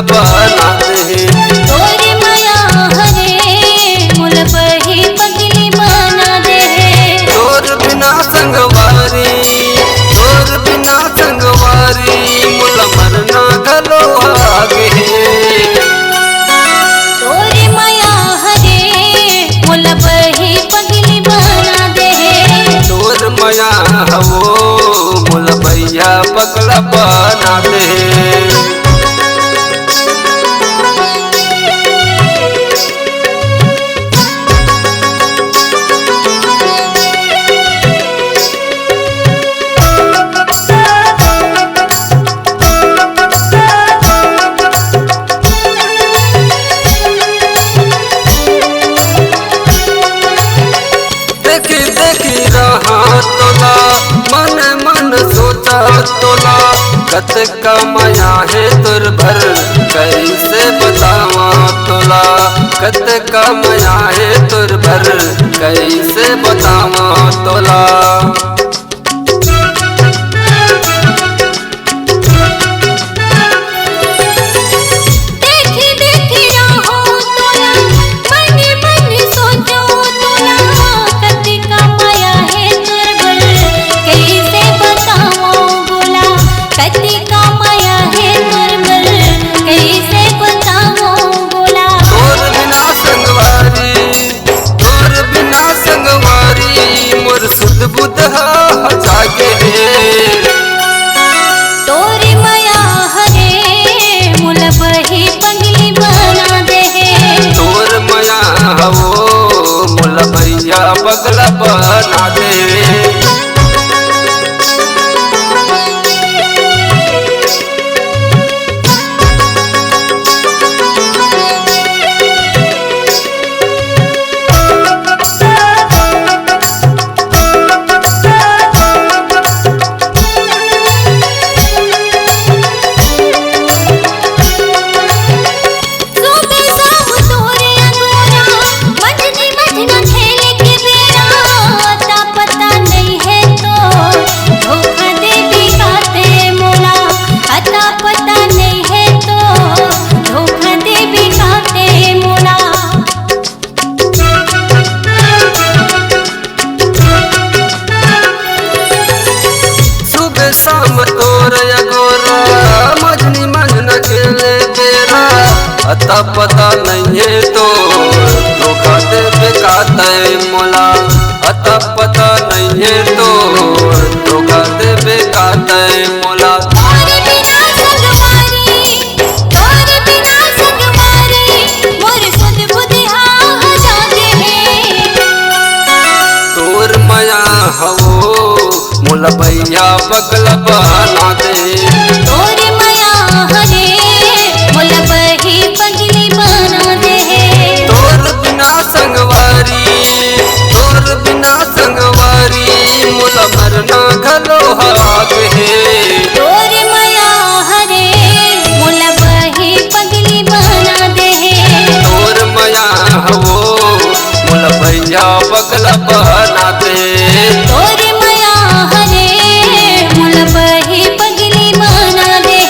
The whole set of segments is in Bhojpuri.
पगला बना दे। तोरे माया हरे मोल बही पगली बना दे। तोर बिना संगवारी मुल मरना घलो आगे। तोरे माया हरे मोल बही पगली बना दे। तोर माया हवो मुल भैया पगला बना दे। देखी रहा तोला मन सोचा तोला कत का माया है तुर भर कैसे बतावा तोला। कत का माया है तुर भर कैसे बतावा तोला। बुद्ध जागे तोरी माया हरे मुल बही पगली बना दे। तोर माया हवो मुल भैया पगला बना दे। शाम तोर अगोरा मजनी मन खेले बेरा अता पता नहीं है तो धोखा दे बेकाते मोला। अता पता नहीं है तो धोखा दे बेकाते मोला। तोर माया हवो मुल भैया पगला बना दे। तोरे माया हरे मुल बही पगली बना दे। तोर बिना संगवारी मुल मरना घलो आगे। तोरे माया हरे मुल बही पगली बना दे। तोर माया हवो मुल भैया पगला बना दे। तोरे माया हरे मुल बही पगली बना दे।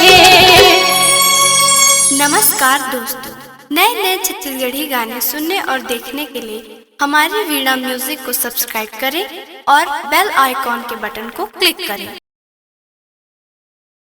नमस्कार दोस्तों, नए छत्तीसगढ़ी गाने सुनने और देखने के लिए हमारी वीणा म्यूजिक को सब्सक्राइब करें और बेल आइकॉन के बटन को क्लिक करें।